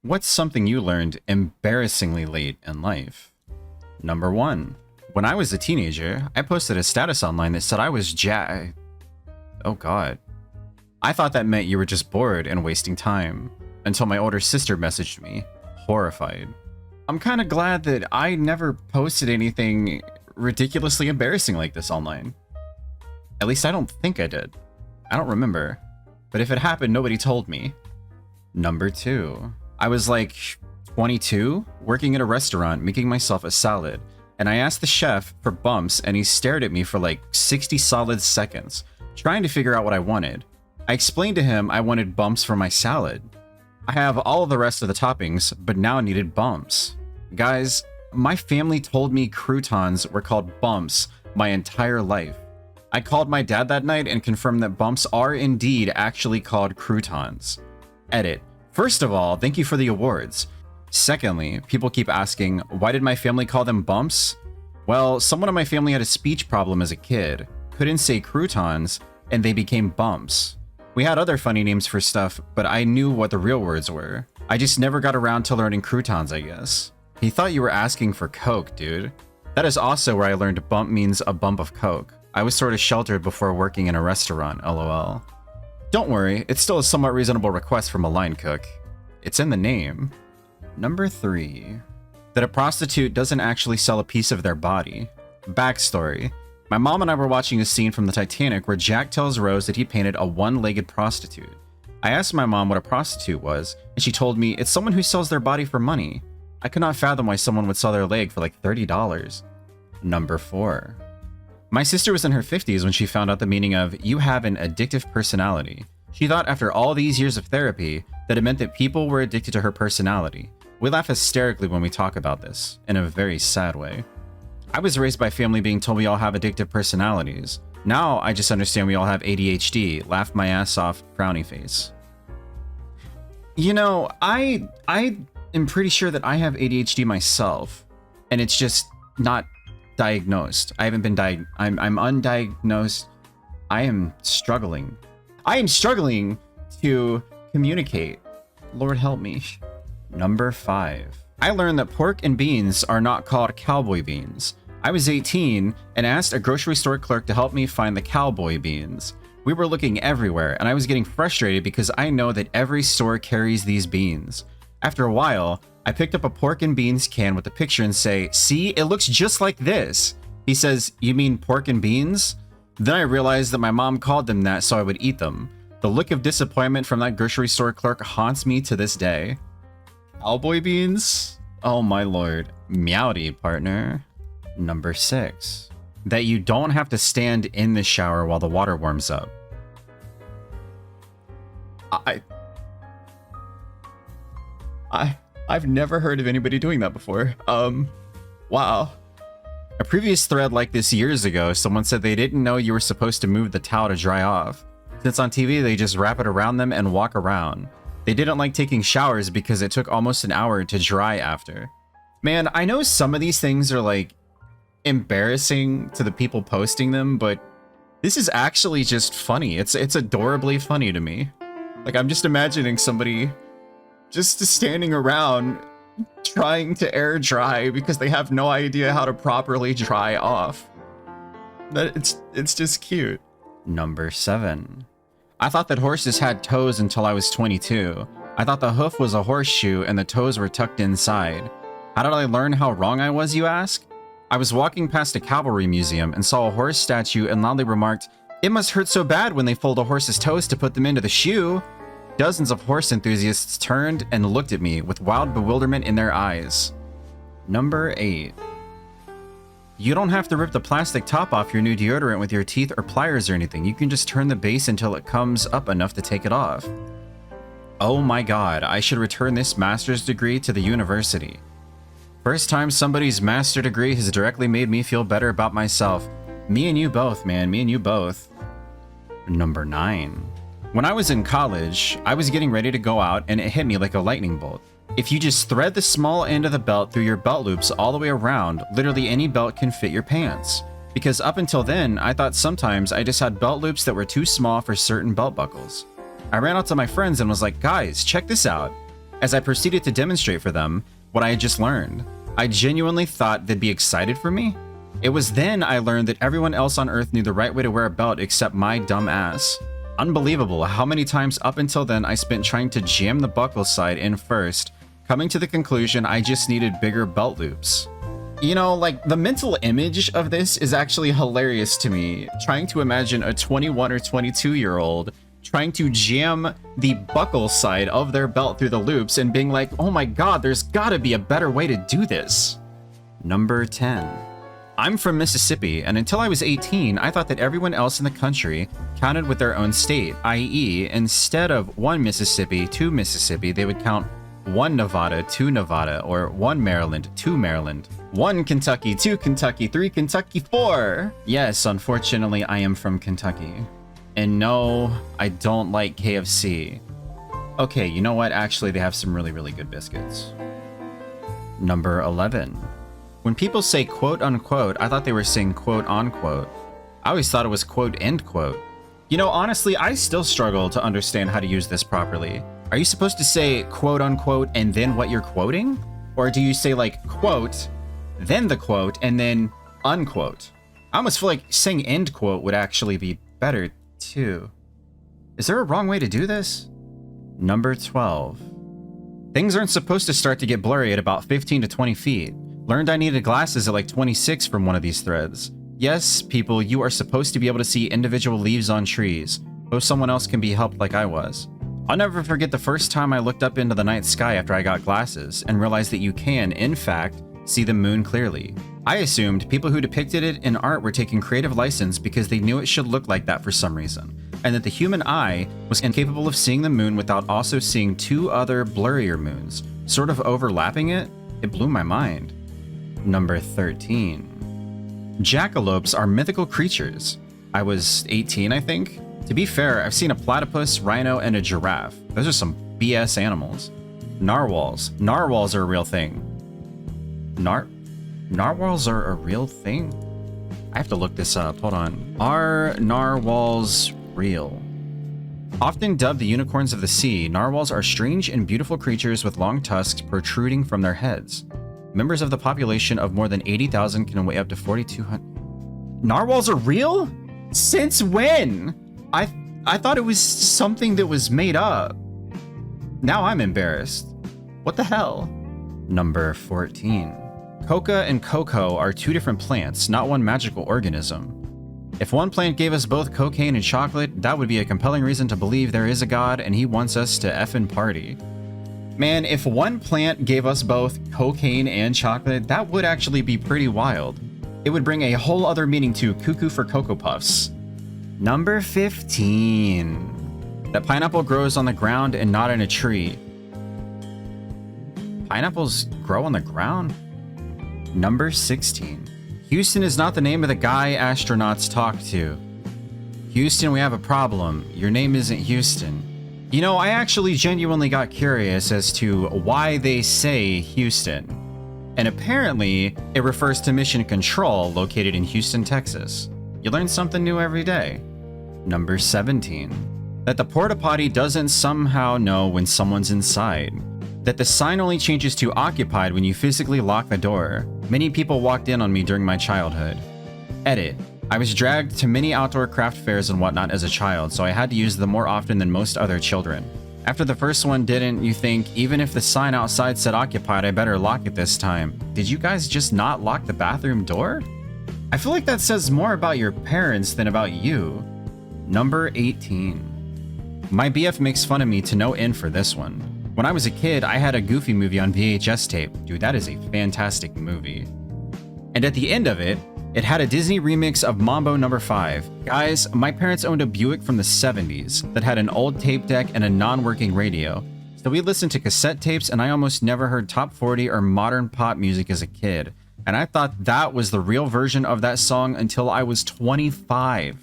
What's something you learned embarrassingly late in life? Number 1. When I was a teenager, I posted a status online that said I was Oh god. I thought that meant you were just bored and wasting time, until my older sister messaged me, horrified. I'm kinda glad that I never posted anything ridiculously embarrassing like this online. At least I don't think I did. I don't remember. But if it happened, nobody told me. Number 2. I was like 22, working at a restaurant, making myself a salad, and I asked the chef for bumps and he stared at me for like 60 solid seconds, trying to figure out what I wanted. I explained to him I wanted bumps for my salad. I have all of the rest of the toppings, but now needed bumps. Guys, my family told me croutons were called bumps my entire life. I called my dad that night and confirmed that bumps are indeed actually called croutons. Edit. First of all, thank you for the awards. Secondly, people keep asking, why did my family call them bumps? Well, someone in my family had a speech problem as a kid, couldn't say croutons, and they became bumps. We had other funny names for stuff, but I knew what the real words were. I just never got around to learning croutons, I guess. He thought you were asking for Coke, dude. That is also where I learned bump means a bump of Coke. I was sort of sheltered before working in a restaurant, lol. Don't worry, it's still a somewhat reasonable request from a line cook. It's in the name. Number 3. That a prostitute doesn't actually sell a piece of their body. Backstory. My mom and I were watching a scene from the Titanic where Jack tells Rose that he painted a one-legged prostitute. I asked my mom what a prostitute was, and she told me it's someone who sells their body for money. I could not fathom why someone would sell their leg for like $30. Number 4. My sister was in her 50s when she found out the meaning of "you have an addictive personality." She thought after all these years of therapy that it meant that people were addicted to her personality. We laugh hysterically when we talk about this, in a very sad way. I was raised by family being told we all have addictive personalities. Now I just understand we all have ADHD, laugh my ass off, frowny face. You know, I am pretty sure that I have ADHD myself, and it's just not diagnosed. I haven't been I'm undiagnosed. I am struggling. I am struggling to communicate. Lord help me. Number 5. I learned that pork and beans are not called cowboy beans. I was 18 and asked a grocery store clerk to help me find the cowboy beans. We were looking everywhere and I was getting frustrated because I know that every store carries these beans. After a while, I picked up a pork and beans can with the picture and say, "See, it looks just like this." He says, "You mean pork and beans?" Then I realized that my mom called them that so I would eat them. The look of disappointment from that grocery store clerk haunts me to this day. Cowboy beans? Oh my lord. Meowdy, partner. Number 6. That you don't have to stand in the shower while the water warms up. I've never heard of anybody doing that before. Wow. A previous thread like this years ago, someone said they didn't know you were supposed to move the towel to dry off. Since on TV, they just wrap it around them and walk around. They didn't like taking showers because it took almost an hour to dry after. Man, I know some of these things are like embarrassing to the people posting them, but this is actually just funny. It's adorably funny to me. Like, I'm just imagining somebody just standing around trying to air dry because they have no idea how to properly dry off. It's just cute. Number 7. I thought that horses had toes until I was 22. I thought the hoof was a horseshoe and the toes were tucked inside. How did I learn how wrong I was, you ask? I was walking past a cavalry museum and saw a horse statue and loudly remarked, "It must hurt so bad when they fold a horse's toes to put them into the shoe." Dozens of horse enthusiasts turned and looked at me with wild bewilderment in their eyes. Number 8. You don't have to rip the plastic top off your new deodorant with your teeth or pliers or anything. You can just turn the base until it comes up enough to take it off. Oh my god, I should return this master's degree to the university. First time somebody's master degree has directly made me feel better about myself. Me and you both, man. Me and you both. Number 9. When I was in college, I was getting ready to go out and it hit me like a lightning bolt. If you just thread the small end of the belt through your belt loops all the way around, literally any belt can fit your pants. Because up until then, I thought sometimes I just had belt loops that were too small for certain belt buckles. I ran out to my friends and was like, "Guys, check this out." as I proceeded to demonstrate for them what I had just learned. I genuinely thought they'd be excited for me. It was then I learned that everyone else on Earth knew the right way to wear a belt except my dumb ass. Unbelievable how many times up until then I spent trying to jam the buckle side in first, coming to the conclusion I just needed bigger belt loops. You know, like, the mental image of this is actually hilarious to me. Trying to imagine a 21 or 22-year-old trying to jam the buckle side of their belt through the loops and being like, oh my god, there's gotta be a better way to do this. Number 10. I'm from Mississippi, and until I was 18, I thought that everyone else in the country counted with their own state, i.e., instead of one Mississippi, two Mississippi, they would count one Nevada, two Nevada, or one Maryland, two Maryland, one Kentucky, two Kentucky, three Kentucky, four. Yes, unfortunately, I am from Kentucky. And no, I don't like KFC. Okay, you know what? Actually, they have some really, really good biscuits. Number 11. When people say quote unquote, I thought they were saying quote unquote. I always thought it was quote end quote. You know, honestly, I still struggle to understand how to use this properly. Are you supposed to say quote unquote and then what you're quoting? Or do you say like quote, then the quote, and then unquote? I almost feel like saying end quote would actually be better too. Is there a wrong way to do this? Number 12. Things aren't supposed to start to get blurry at about 15 to 20 feet. Learned I needed glasses at like 26 from one of these threads. Yes, people, you are supposed to be able to see individual leaves on trees, so someone else can be helped like I was. I'll never forget the first time I looked up into the night sky after I got glasses and realized that you can, in fact, see the moon clearly. I assumed people who depicted it in art were taking creative license because they knew it should look like that for some reason, and that the human eye was incapable of seeing the moon without also seeing two other blurrier moons, sort of overlapping it. It blew my mind. Number 13. Jackalopes are mythical creatures. I was 18, I think. To be fair, I've seen a platypus, rhino, and a giraffe. Those are some BS animals. Narwhals. Narwhals are a real thing. Narwhals are a real thing? I have to look this up. Hold on. Are narwhals real? Often dubbed the unicorns of the sea, narwhals are strange and beautiful creatures with long tusks protruding from their heads. Members of the population of more than 80,000 can weigh up to 4,200. Narwhals are real? Since when? I thought it was something that was made up. Now I'm embarrassed. What the hell? Number 14. Coca and cocoa are two different plants, not one magical organism. If one plant gave us both cocaine and chocolate, that would be a compelling reason to believe there is a god and he wants us to effing party. Man, if one plant gave us both cocaine and chocolate, that would actually be pretty wild. It would bring a whole other meaning to Cuckoo for Cocoa Puffs. Number 15. That pineapple grows on the ground and not in a tree. Pineapples grow on the ground? Number 16. Houston is not the name of the guy astronauts talk to. Houston, we have a problem. Your name isn't Houston. You know, I actually genuinely got curious as to why they say Houston. And apparently, it refers to Mission Control located in Houston, Texas. You learn something new every day. Number 17. That the porta potty doesn't somehow know when someone's inside. That the sign only changes to occupied when you physically lock the door. Many people walked in on me during my childhood. Edit. I was dragged to many outdoor craft fairs and whatnot as a child, so I had to use them more often than most other children. After the first one didn't, you think, even if the sign outside said occupied, I better lock it this time. Did you guys just not lock the bathroom door? I feel like that says more about your parents than about you. Number 18. My BF makes fun of me to no end for this one. When I was a kid, I had a Goofy movie on VHS tape. Dude, that is a fantastic movie. And at the end of it, it had a Disney remix of Mambo No. 5. Guys, my parents owned a Buick from the 70s that had an old tape deck and a non-working radio. So we listened to cassette tapes, and I almost never heard top 40 or modern pop music as a kid. And I thought that was the real version of that song until I was 25.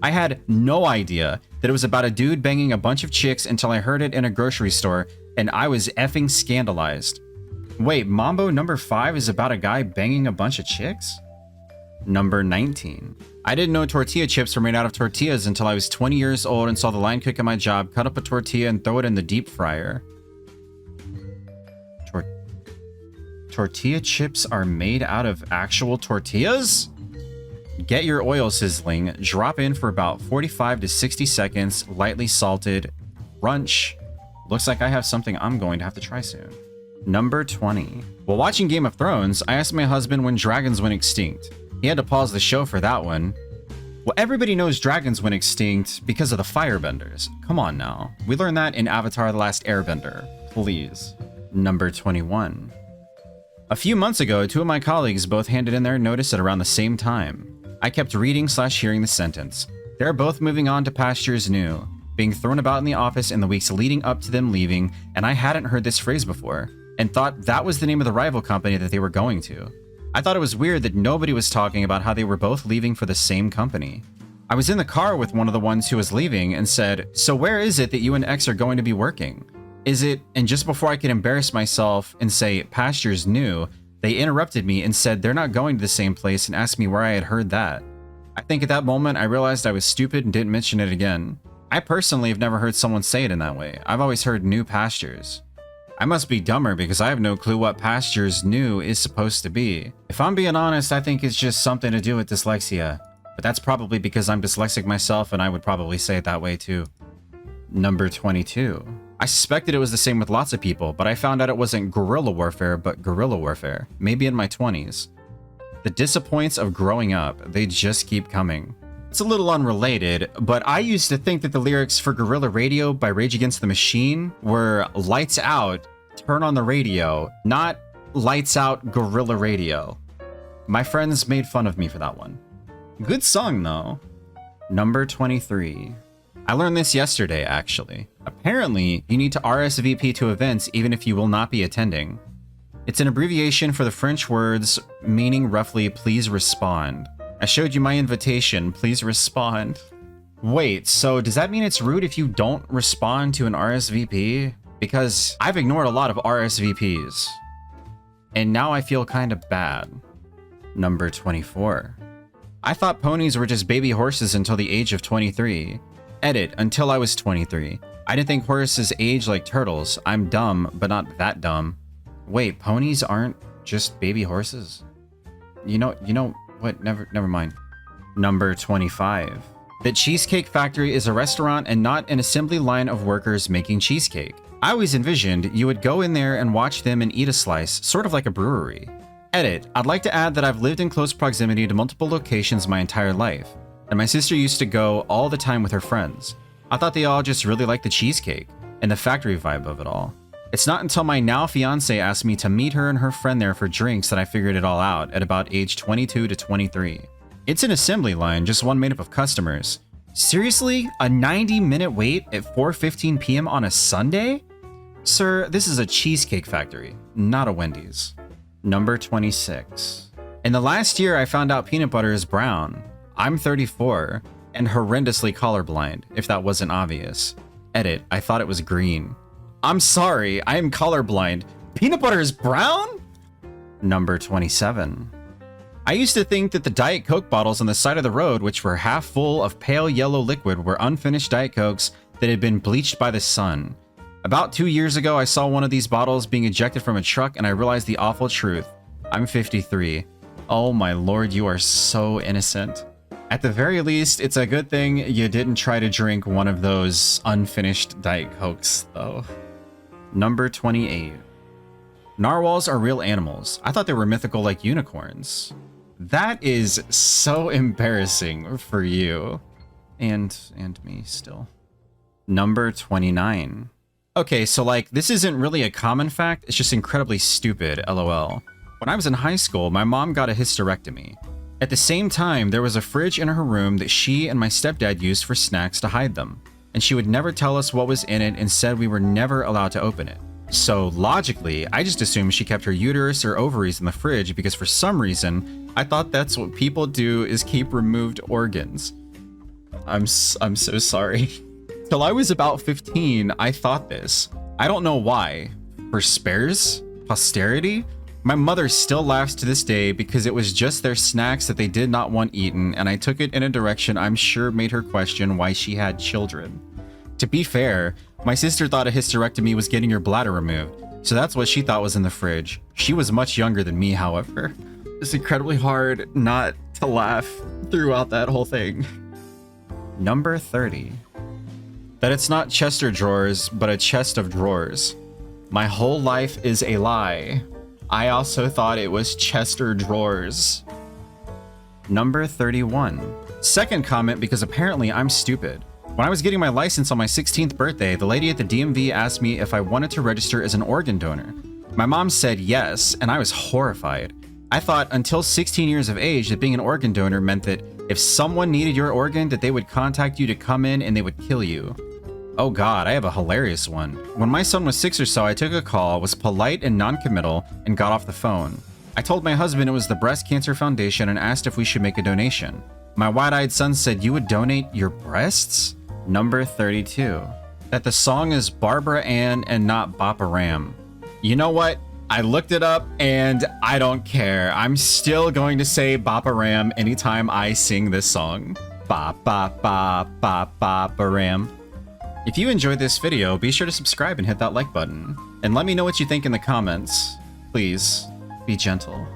I had no idea that it was about a dude banging a bunch of chicks until I heard it in a grocery store, and I was effing scandalized. Wait, Mambo No. 5 is about a guy banging a bunch of chicks? Number 19. I didn't know tortilla chips were made out of tortillas until I was 20 years old and saw the line cook at my job cut up a tortilla and throw it in the deep fryer. Tortilla chips are made out of actual tortillas? Get your oil sizzling, drop in for about 45 to 60 seconds, lightly salted, crunch. Looks like I have something I'm going to have to try soon. Number 20. While watching Game of Thrones, I asked my husband when dragons went extinct. He had to pause the show for that one. Well, everybody knows dragons went extinct because of the firebenders. Come on now. We learned that in Avatar: The Last Airbender. Please. Number 21. A few months ago, two of my colleagues both handed in their notice at around the same time. I kept reading/hearing the sentence. They're both moving on to pastures new, being thrown about in the office in the weeks leading up to them leaving, and I hadn't heard this phrase before, and thought that was the name of the rival company that they were going to. I thought it was weird that nobody was talking about how they were both leaving for the same company. I was in the car with one of the ones who was leaving and said, "So where is it that you and X are going to be working? Is it?" And just before I could embarrass myself and say pastures new, they interrupted me and said they're not going to the same place and asked me where I had heard that. I think at that moment I realized I was stupid and didn't mention it again. I personally have never heard someone say it in that way. I've always heard new pastures. I must be dumber because I have no clue what pastures new is supposed to be. If I'm being honest, I think it's just something to do with dyslexia. But that's probably because I'm dyslexic myself and I would probably say it that way too. Number 22. I suspected it was the same with lots of people, but I found out it wasn't guerrilla warfare, but guerrilla warfare. Maybe in my 20s. The disappoints of growing up, they just keep coming. It's a little unrelated, but I used to think that the lyrics for Guerrilla Radio by Rage Against the Machine were lights out, turn on the radio, not lights out Guerrilla Radio. My friends made fun of me for that one. Good song though. Number 23. I learned this yesterday, actually. Apparently, you need to RSVP to events even if you will not be attending. It's an abbreviation for the French words meaning roughly please respond. I showed you my invitation, please respond. Wait, so does that mean it's rude if you don't respond to an RSVP? Because I've ignored a lot of RSVPs. And now I feel kind of bad. Number 24. I thought ponies were just baby horses until the age of 23. Edit, until I was 23. I didn't think horses age like turtles. I'm dumb, but not that dumb. Wait, ponies aren't just baby horses? You know what? Never mind. Number 25. The Cheesecake Factory is a restaurant and not an assembly line of workers making cheesecake. I always envisioned you would go in there and watch them and eat a slice, sort of like a brewery. Edit, I'd like to add that I've lived in close proximity to multiple locations my entire life, and my sister used to go all the time with her friends. I thought they all just really liked the cheesecake and the factory vibe of it all. It's not until my now fiance asked me to meet her and her friend there for drinks that I figured it all out at about age 22 to 23. It's an assembly line, just one made up of customers. Seriously? A 90-minute wait at 4:15 p.m. on a Sunday? Sir, this is a cheesecake factory, not a Wendy's. Number 26. In the last year, I found out peanut butter is brown. I'm 34 and horrendously colorblind, if that wasn't obvious. Edit, I thought it was green. I'm sorry, I am colorblind. Peanut butter is brown? Number 27. I used to think that the Diet Coke bottles on the side of the road, which were half full of pale yellow liquid, were unfinished Diet Cokes that had been bleached by the sun. About 2 years ago, I saw one of these bottles being ejected from a truck and I realized the awful truth. I'm 53. Oh my lord, you are so innocent. At the very least, it's a good thing you didn't try to drink one of those unfinished Diet Cokes, though. Number 28. Narwhals are real animals. I thought they were mythical like unicorns. That is so embarrassing for you. And me still. Number 29. Okay, so like, this isn't really a common fact, it's just incredibly stupid, lol. When I was in high school, my mom got a hysterectomy. At the same time, there was a fridge in her room that she and my stepdad used for snacks to hide them. And she would never tell us what was in it and said we were never allowed to open it. So logically, I just assumed she kept her uterus or ovaries in the fridge because for some reason, I thought that's what people do is keep removed organs. I'm so sorry. Till I was about 15, I thought this. I don't know why. For spares? Posterity? My mother still laughs to this day because it was just their snacks that they did not want eaten, and I took it in a direction I'm sure made her question why she had children. To be fair, my sister thought a hysterectomy was getting your bladder removed, So that's what she thought was in the fridge. She was much younger than me, however. It's incredibly hard not to laugh throughout that whole thing. Number 30. That it's not Chester drawers, but a chest of drawers. My whole life is a lie. I also thought it was Chester drawers. Number 31. Second comment because apparently I'm stupid. When I was getting my license on my 16th birthday, the lady at the DMV asked me if I wanted to register as an organ donor. My mom said yes, and I was horrified. I thought until 16 years of age that being an organ donor meant that if someone needed your organ, that they would contact you to come in and they would kill you. Oh god, I have a hilarious one. When my son was 6 or so, I took a call, was polite and non-committal, and got off the phone. I told my husband it was the Breast Cancer Foundation and asked if we should make a donation. My wide-eyed son said, "You would donate your breasts?" Number 32. That the song is Barbara Ann and not Boppa Ram. You know what? I looked it up and I don't care. I'm still going to say Boppa Ram anytime I sing this song. Ba ba ba ba Boppa Ram. If you enjoyed this video, be sure to subscribe and hit that like button. And let me know what you think in the comments. Please, be gentle.